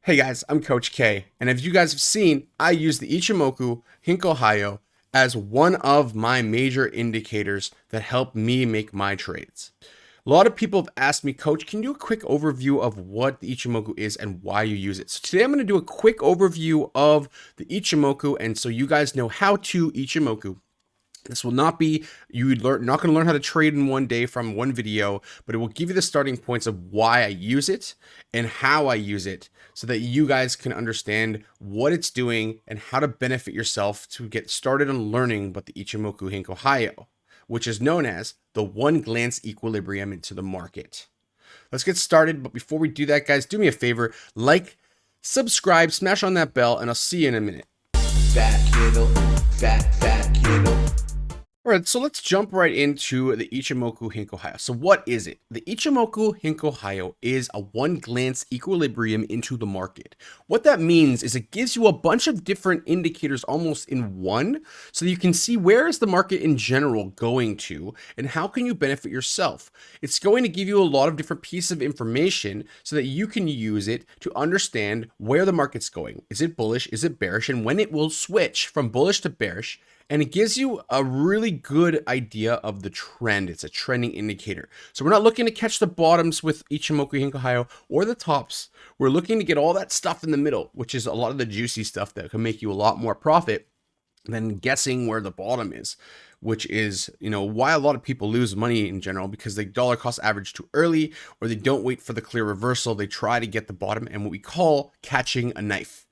Hey guys, I'm Coach K, and as you guys have seen, I use the Ichimoku Indicator as one of my major indicators that help me make my trades. A lot of people have asked me, Coach, can you do a quick overview of what the Ichimoku is and why you use it? So today I'm going to do a quick overview of the Ichimoku, and so you guys know how to Ichimoku. This will not be, not going to learn how to trade in one day from one video, but it will give you the starting points of why I use it and how I use it so that you guys can understand what it's doing and how to benefit yourself to get started on learning about the Ichimoku Indicator, which is known as the one glance equilibrium into the market. Let's get started. But before we do that, guys, do me a favor, like, subscribe, smash on that bell, and I'll see you in a minute. Back handle, back handle. All right, so let's jump right into the Ichimoku Indicator. So what is it? The Ichimoku Indicator is a one-glance equilibrium into the market. What that means is it gives you a bunch of different indicators almost in one, so that you can see where is the market in general going to, and how can you benefit yourself. It's going to give you a lot of different pieces of information so that you can use it to understand where the market's going. Is it bullish? Is it bearish? And when it will switch from bullish to bearish. And it gives you a really good idea of the trend. It's a trending indicator. So we're not looking to catch the bottoms with Ichimoku Indicator or the tops. We're looking to get all that stuff in the middle, which is a lot of the juicy stuff that can make you a lot more profit than guessing where the bottom is, which is, why a lot of people lose money in general, because they dollar cost average too early, or they don't wait for the clear reversal. They try to get the bottom and what we call catching a knife.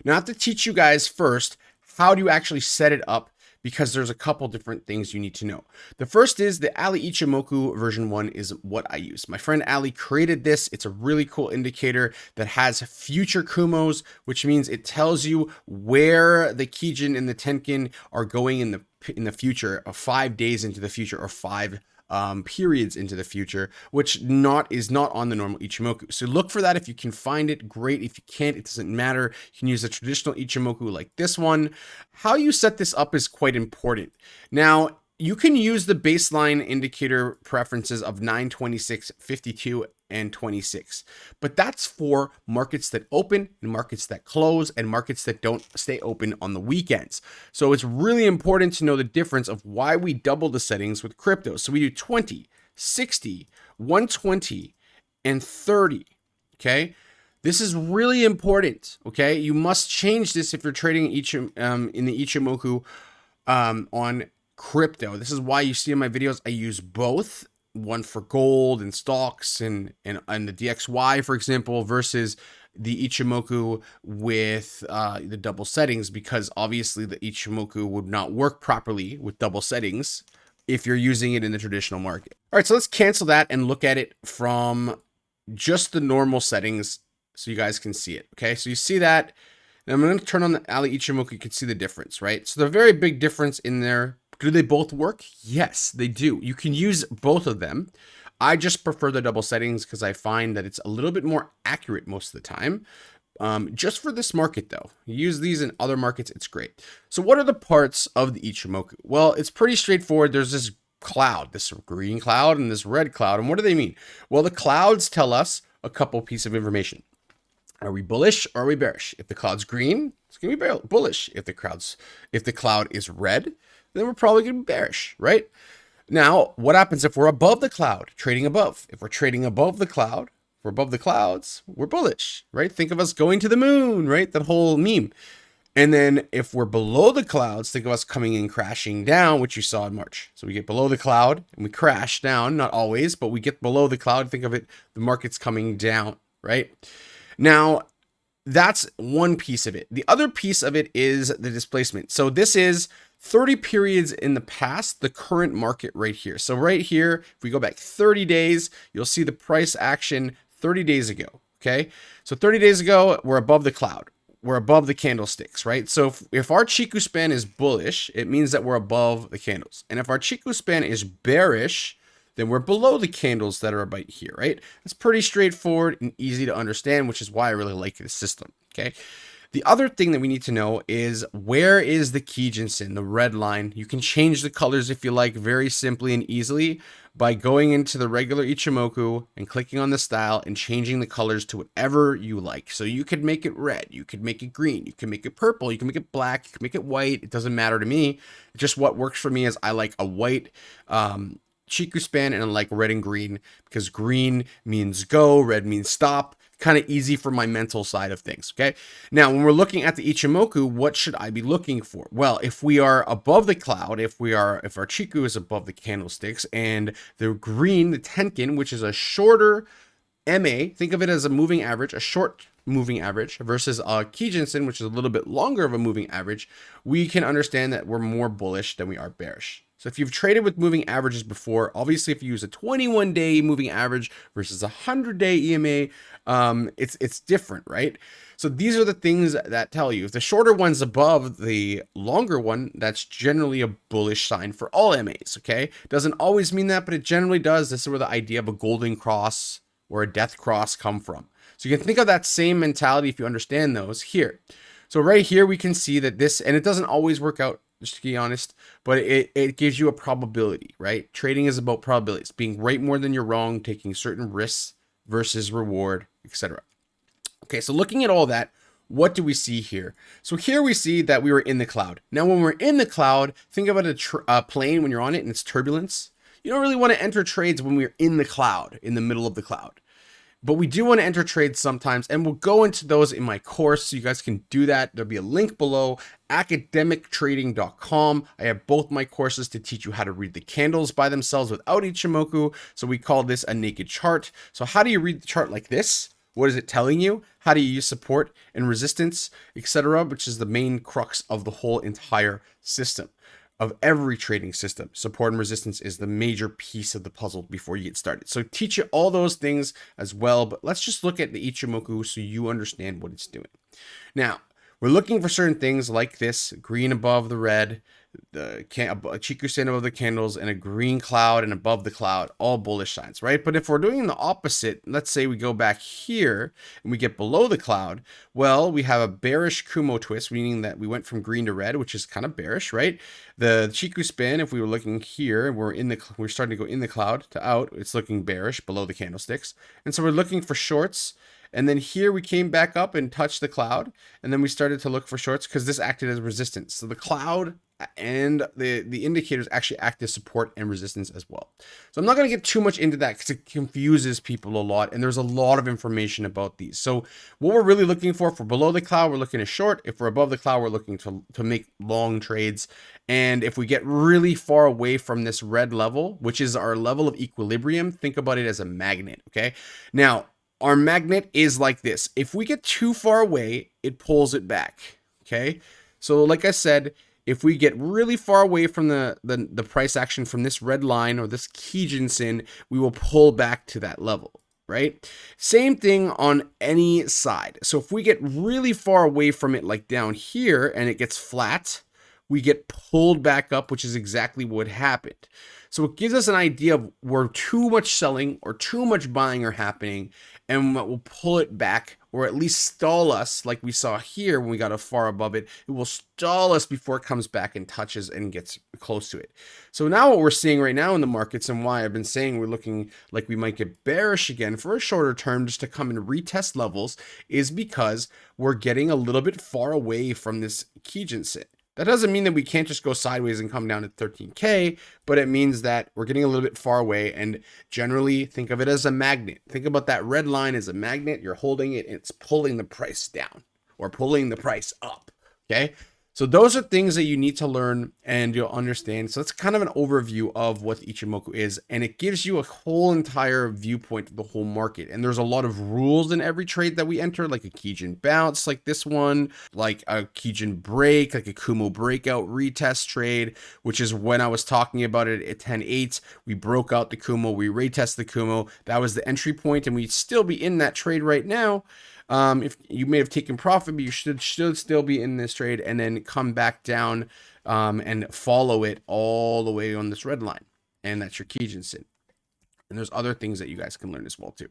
Now I have to teach you guys first, how do you actually set it up? Because there's a couple different things you need to know. The first is the Ali Ichimoku version 1 is what I use. My friend Ali created this. It's a really cool indicator that has future Kumos, which means it tells you where the Kijun and the Tenkin are going in the future, 5 days into the future, or 5 periods into the future, which is not on the normal Ichimoku. So look for that. If you can find it, great. If you can't, it doesn't matter. You can use a traditional Ichimoku like this one. How you set this up is quite important. Now, you can use the baseline indicator preferences of 9, 26, 52, and 26, but that's for markets that open and markets that close and markets that don't stay open on the weekends. So it's really important to know the difference of why we double the settings with crypto. So we do 20, 60, 120, and 30. Okay. This is really important. Okay. You must change this if you're trading in the Ichimoku on crypto. This is why you see in my videos I use both, one for gold and stocks and the DXY, for example, versus the Ichimoku with the double settings, because obviously the Ichimoku would not work properly with double settings if you're using it in the traditional market. All right, so let's cancel that and look at it from just the normal settings so you guys can see it. Okay, so you see that. Now I'm going to turn on the Ali Ichimoku. You can see the difference, right? So the very big difference in there. Do they both work? Yes, they do. You can use both of them. I just prefer the double settings because I find that it's a little bit more accurate most of the time. Just for this market though, you use these in other markets, it's great. So what are the parts of the Ichimoku? Well, it's pretty straightforward. There's this cloud, this green cloud and this red cloud. And what do they mean? Well, the clouds tell us a couple pieces of information. Are we bullish or are we bearish? If the cloud's green, it's going to be bullish. If the cloud is red, then we're probably going to be bearish, right? Now, what happens if we're above the cloud, trading above? If we're trading above the cloud, we're above the clouds, we're bullish, right? Think of us going to the moon, right? That whole meme. And then if we're below the clouds, think of us coming in crashing down, which you saw in March. So we get below the cloud and we crash down, not always, but we get below the cloud. Think of it, the market's coming down, right? Now, that's one piece of it. The other piece of it is the displacement. So this is 30 periods in the past, the current market right here. So right here, if we go back 30 days, you'll see the price action 30 days ago. Okay. So 30 days ago, we're above the cloud. We're above the candlesticks, right? So if our Chiku span is bullish, it means that we're above the candles. And if our Chiku span is bearish, then we're below the candles that are about here, right? It's pretty straightforward and easy to understand, which is why I really like this system, okay? The other thing that we need to know is, where is the Kijun, the red line? You can change the colors if you like, very simply and easily, by going into the regular Ichimoku and clicking on the style and changing the colors to whatever you like. So you could make it red, you could make it green, you can make it purple, you can make it black, you can make it white. It doesn't matter to me. Just what works for me is I like a white Chiku span, and I like red and green, because green means go, red means stop. Kind of easy for my mental side of things. Okay. Now, when we're looking at the Ichimoku, what should I be looking for? Well, if we are above the cloud, if our Chiku is above the candlesticks, and the green, the Tenkin, which is a shorter MA, think of it as a moving average, a short moving average, versus a Kijun, which is a little bit longer of a moving average, we can understand that we're more bullish than we are bearish. So if you've traded with moving averages before, obviously if you use a 21-day moving average versus a 100-day EMA, it's different, right? So these are the things that tell you. If the shorter one's above the longer one, that's generally a bullish sign for all MAs, okay? Doesn't always mean that, but it generally does. This is where the idea of a golden cross or a death cross come from. So you can think of that same mentality if you understand those here. So right here, we can see that this, and it doesn't always work out, just to be honest, but it gives you a probability, right? Trading is about probabilities, being right more than you're wrong, taking certain risks versus reward, etc. Okay, so looking at all that, what do we see here? So here we see that we were in the cloud. Now, when we're in the cloud, think about a plane when you're on it and it's turbulence. You don't really want to enter trades when we're in the cloud, in the middle of the cloud. But we do want to enter trades sometimes, and we'll go into those in my course, so you guys can do that. There'll be a link below, academictrading.com. I have both my courses to teach you how to read the candles by themselves without Ichimoku. So we call this a naked chart. So how do you read the chart like this? What is it telling you? How do you use support and resistance, etc., which is the main crux of the whole entire system, of every trading system. Support and resistance is the major piece of the puzzle before you get started. So teach you all those things as well, but let's just look at the Ichimoku so you understand what it's doing. Now, we're looking for certain things like this: green above the red, the Chiku above the candles, and a green cloud and above the cloud, all bullish signs, right? But if we're doing the opposite, let's say we go back here and we get below the cloud, well, we have a bearish Kumo twist, meaning that we went from green to red, which is kind of bearish, right? The Chiku spin, if we were looking here, we're starting to go in the cloud to out, it's looking bearish below the candlesticks. And so we're looking for shorts. And then here we came back up and touched the cloud, and then we started to look for shorts because this acted as resistance. So the cloud and the indicators actually act as support and resistance as well. So I'm not going to get too much into that because it confuses people a lot, and there's a lot of information about these. So what we're really looking for below the cloud, we're looking at short. If we're above the cloud, we're looking to make long trades. And if we get really far away from this red level, which is our level of equilibrium, think about it as a magnet, okay? Now, our magnet is like this. If we get too far away, it pulls it back, okay? So like I said, if we get really far away from the price action from this red line or this Kijun, we will pull back to that level, right? Same thing on any side. So if we get really far away from it, like down here, and it gets flat, we get pulled back up, which is exactly what happened. So it gives us an idea of where too much selling or too much buying are happening, and what will pull it back, or at least stall us, like we saw here when we got far above it. It will stall us before it comes back and touches and gets close to it. So now what we're seeing right now in the markets, and why I've been saying we're looking like we might get bearish again for a shorter term just to come and retest levels, is because we're getting a little bit far away from this Kijun. That doesn't mean that we can't just go sideways and come down to 13K, but it means that we're getting a little bit far away. And generally, think of it as a magnet. Think about that red line as a magnet. You're holding it, and it's pulling the price down or pulling the price up, okay? So those are things that you need to learn and you'll understand. So that's kind of an overview of what Ichimoku is, and it gives you a whole entire viewpoint of the whole market. And there's a lot of rules in every trade that we enter, like a Kijun bounce, like this one, like a Kijun break, like a Kumo breakout retest trade, which is when I was talking about it at 10.8. We broke out the Kumo, we retest the Kumo. That was the entry point, and we'd still be in that trade right now. If you may have taken profit, but you should still be in this trade, and then come back down and follow it all the way on this red line. And that's your Kijun. And there's other things that you guys can learn as well too.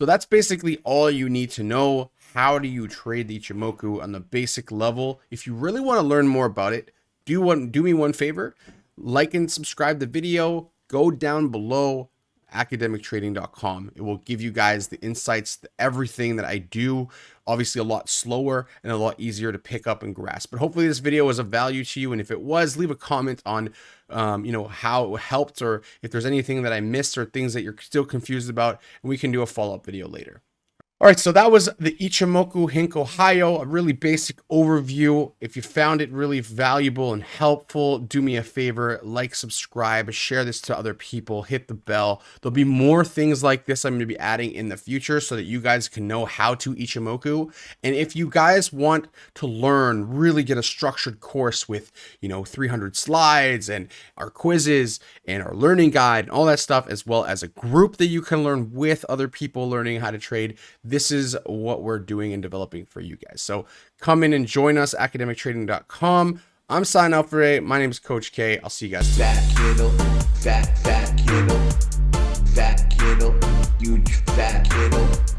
So that's basically all you need to know. How do you trade the Ichimoku on the basic level? If you really want to learn more about it, do me one favor, like and subscribe the video, go down below academictrading.com. It will give you guys the insights, everything that I do, obviously a lot slower and a lot easier to pick up and grasp. But hopefully this video was of value to you. And if it was, leave a comment on, how it helped, or if there's anything that I missed or things that you're still confused about, and we can do a follow-up video later. All right, so that was the Ichimoku Hayo, a really basic overview. If you found it really valuable and helpful, do me a favor, like, subscribe, share this to other people, hit the bell. There'll be more things like this I'm going to be adding in the future so that you guys can know how to Ichimoku. And if you guys want to learn, really get a structured course with, 300 slides and our quizzes and our learning guide and all that stuff, as well as a group that you can learn with other people learning how to trade, this is what we're doing and developing for you guys. So come in and join us, academictrading.com. I'm signing off for today. My name is Coach K. I'll see you guys. Fat kiddo, fat kiddo, fat kiddo, huge fat kiddo.